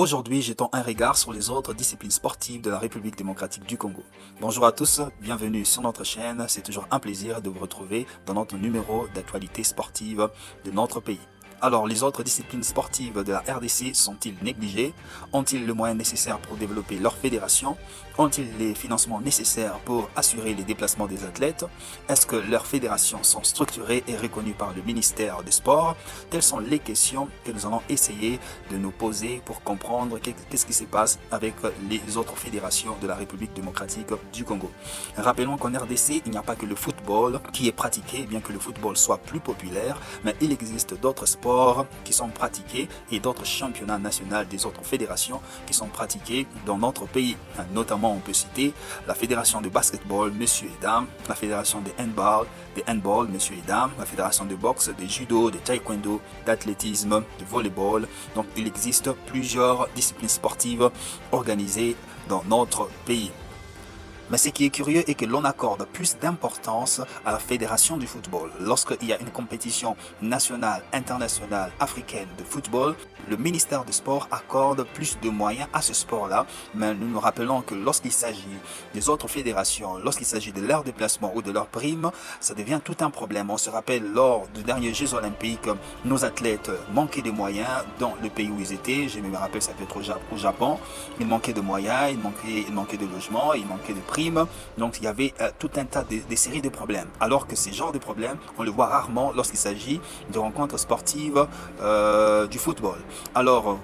Aujourd'hui, jetons un regard sur les autres disciplines sportives de la République démocratique du Congo. Bonjour à tous, bienvenue sur notre chaîne. C'est toujours un plaisir de vous retrouver dans notre numéro d'actualité sportive de notre pays. Alors, les autres disciplines sportives de la RDC sont-ils négligées? Ont-ils le moyen nécessaire pour développer leur fédération? Ont-ils les financements nécessaires pour assurer les déplacements des athlètes? Est-ce que leurs fédérations sont structurées et reconnues par le ministère des Sports? Telles sont les questions que nous allons essayer de nous poser pour comprendre qu'est-ce qui se passe avec les autres fédérations de la République démocratique du Congo. Rappelons qu'en RDC, il n'y a pas que le football qui est pratiqué, bien que le football soit plus populaire, mais il existe d'autres sports qui sont pratiqués et d'autres championnats nationaux des autres fédérations qui sont pratiqués dans notre pays. Notamment, on peut citer la fédération de basketball, messieurs et dames, la fédération de handball, messieurs et dames, la fédération de boxe, de judo, de taekwondo, d'athlétisme, de volleyball. Donc, il existe plusieurs disciplines sportives organisées dans notre pays. Mais ce qui est curieux est que l'on accorde plus d'importance à la fédération du football. Lorsqu'il y a une compétition nationale, internationale, africaine de football, le ministère des Sports accorde plus de moyens à ce sport-là. Mais nous nous rappelons que lorsqu'il s'agit des autres fédérations, lorsqu'il s'agit de leur déplacement ou de leurs primes, ça devient tout un problème. On se rappelle lors des derniers Jeux Olympiques, nos athlètes manquaient de moyens dans le pays où ils étaient. Je me rappelle, ça peut être au Japon. Ils manquaient de moyens, ils manquaient de logements, ils manquaient de primes. Donc il y avait tout un tas de séries de problèmes. Alors que ces genres de problèmes, on le voit rarement lorsqu'il s'agit de rencontres sportives du football. Alors,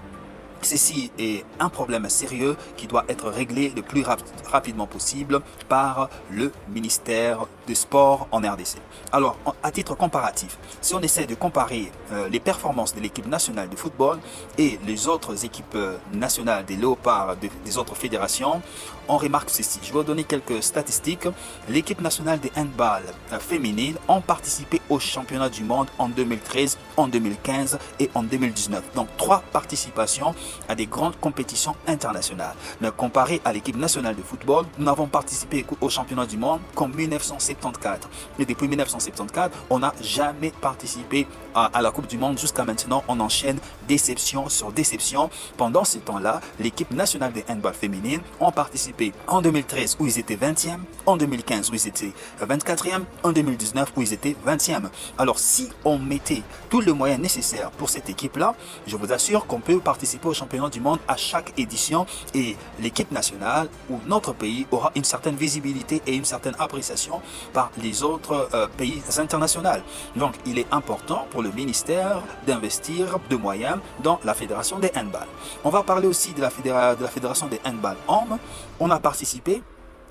ceci est un problème sérieux qui doit être réglé le plus rapidement possible par le ministère des Sports en RDC. Alors, à titre comparatif, si on essaie de comparer les performances de l'équipe nationale de football et les autres équipes nationales des léopards des autres fédérations, on remarque ceci. Je vais vous donner quelques statistiques. L'équipe nationale de handball féminine ont participé au championnat du monde en 2013, en 2015 et en 2019. Donc, 3 participations à des grandes compétitions internationales. Mais comparé à l'équipe nationale de football, nous n'avons participé au championnat du monde qu'en 1974. Et depuis 1974, on n'a jamais participé à la Coupe du Monde. Jusqu'à maintenant, on enchaîne déception sur déception. Pendant ce temps-là, l'équipe nationale de handball féminine ont participé en 2013 où ils étaient 20e, en 2015 où ils étaient 24e, en 2019 où ils étaient 20e. Alors si on mettait tout le moyen nécessaire pour cette équipe-là, je vous assure qu'on peut participer au championnat du monde à chaque édition et l'équipe nationale ou notre pays aura une certaine visibilité et une certaine appréciation par les autres pays internationaux. Donc il est important pour le ministère d'investir de moyens dans la fédération des handball. On va parler aussi de la fédération des handball hommes. On a participé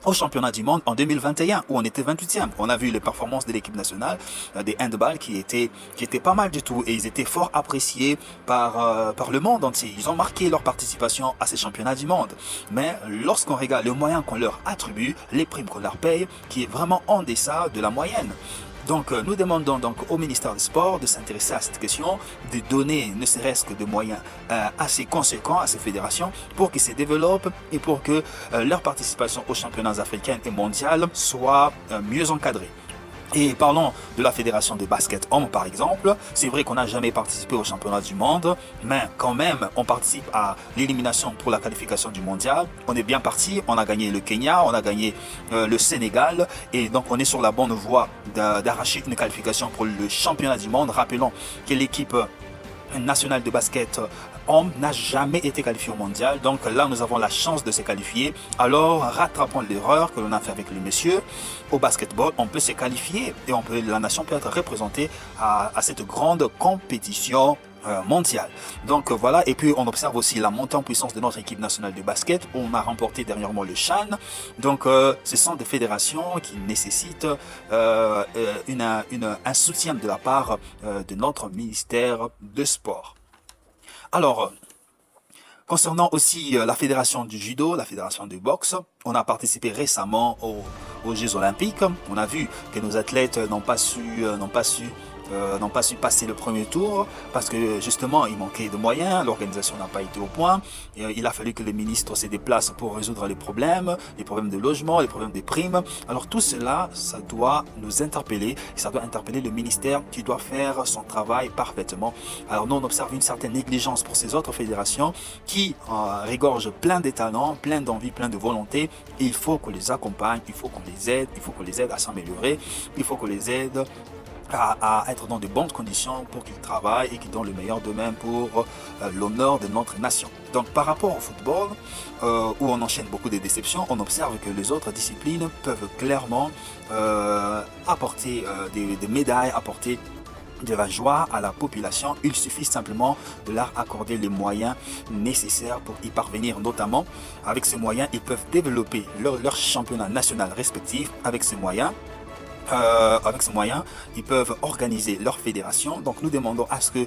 au championnat du monde en 2021 où on était 28e. On a vu les performances de l'équipe nationale des handball qui étaient pas mal du tout et ils étaient fort appréciés par le monde entier. Ils ont marqué leur participation à ces championnats du monde. Mais lorsqu'on regarde les moyens qu'on leur attribue, les primes qu'on leur paye, qui est vraiment en deçà de la moyenne. Donc, nous demandons donc au ministère des Sports de s'intéresser à cette question, de donner ne serait-ce que des moyens assez conséquents à ces fédérations pour qu'ils se développent et pour que leur participation aux championnats africains et mondiaux soit mieux encadrée. Et parlons de la fédération de basket homme par exemple. C'est vrai qu'on n'a jamais participé au championnat du monde, mais quand même on participe à l'élimination pour la qualification du mondial. On est bien parti, on a gagné le Kenya, on a gagné le Sénégal et donc on est sur la bonne voie d'arracher une qualification pour le championnat du monde. Rappelons que l'équipe nationale de basket homme n'a jamais été qualifié au mondial. Donc là, nous avons la chance de se qualifier. Alors, rattrapons l'erreur que l'on a fait avec les messieurs. Au basketball, on peut se qualifier et la nation peut être représentée à cette grande compétition mondiale. Donc voilà, et puis on observe aussi la montée en puissance de notre équipe nationale de basket. On a remporté dernièrement le CHAN. Donc ce sont des fédérations qui nécessitent un soutien de la part de notre ministère de sport. Alors, concernant aussi la fédération du judo, la fédération du boxe, on a participé récemment aux Jeux Olympiques. On a vu que nos athlètes n'ont pas su n'ont pas su passer le premier tour parce que justement il manquait de moyens, l'organisation n'a pas été au point. Et, il a fallu que les ministres se déplacent pour résoudre les problèmes de logement, les problèmes des primes. Alors tout cela, ça doit nous interpeller, et ça doit interpeller le ministère qui doit faire son travail parfaitement. Alors nous on observe une certaine négligence pour ces autres fédérations qui régorgent plein de talents, plein d'envie, plein de volonté. Et il faut qu'on les accompagne, il faut qu'on les aide, il faut qu'on les aide à s'améliorer, il faut qu'on les aide à être dans de bonnes conditions pour qu'ils travaillent et qu'ils donnent le meilleur d'eux-mêmes pour l'honneur de notre nation. Donc par rapport au football, où on enchaîne beaucoup de déceptions, on observe que les autres disciplines peuvent clairement apporter des médailles, apporter de la joie à la population. Il suffit simplement de leur accorder les moyens nécessaires pour y parvenir. Notamment, avec ces moyens, ils peuvent développer leur championnat national respectif. Avec ces moyens, ils peuvent organiser leur fédération. Donc nous demandons à ce que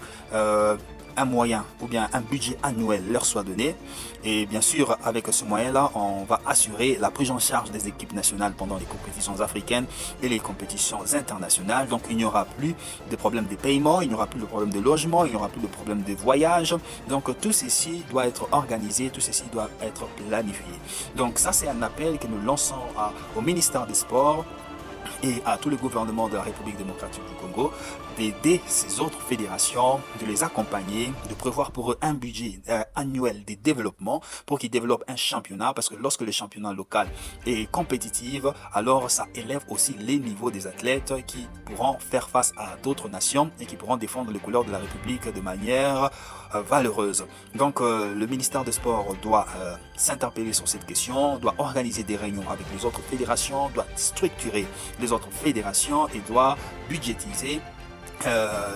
un moyen ou bien un budget annuel leur soit donné, et bien sûr avec ce moyen là on va assurer la prise en charge des équipes nationales pendant les compétitions africaines et les compétitions internationales. Donc il n'y aura plus de problème de paiement, il n'y aura plus de problème de logement, il n'y aura plus de problème de voyage. Donc tout ceci doit être organisé, tout ceci doit être planifié. Donc ça c'est un appel que nous lançons au ministère des Sports et à tout le gouvernement de la République démocratique du Congo d'aider ces autres fédérations, de les accompagner, de prévoir pour eux un budget annuel de développement pour qu'ils développent un championnat, parce que lorsque le championnat local est compétitif, alors ça élève aussi les niveaux des athlètes qui pourront faire face à d'autres nations et qui pourront défendre les couleurs de la République de manière valeureuse. Donc le ministère des Sports doit s'interpeller sur cette question, doit organiser des réunions avec les autres fédérations, doit structurer les autres fédérations et doit budgétiser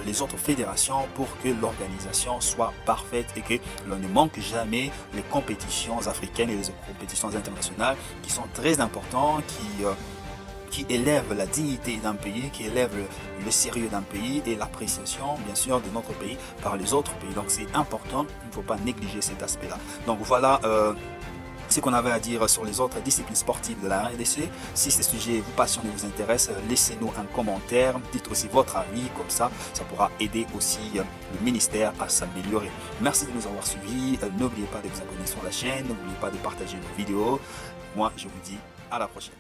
les autres fédérations pour que l'organisation soit parfaite et que l'on ne manque jamais les compétitions africaines et les compétitions internationales qui sont très importantes, qui élèvent la dignité d'un pays, qui élèvent le sérieux d'un pays et l'appréciation bien sûr de notre pays par les autres pays. Donc c'est important, il ne faut pas négliger cet aspect-là. Donc voilà ce qu'on avait à dire sur les autres disciplines sportives de la RDC. Si ces sujets vous passionnent et vous intéressent, laissez-nous un commentaire, dites aussi votre avis, comme ça pourra aider aussi le ministère à s'améliorer. Merci de nous avoir suivis, n'oubliez pas de vous abonner sur la chaîne, n'oubliez pas de partager nos vidéos. Moi je vous dis à la prochaine.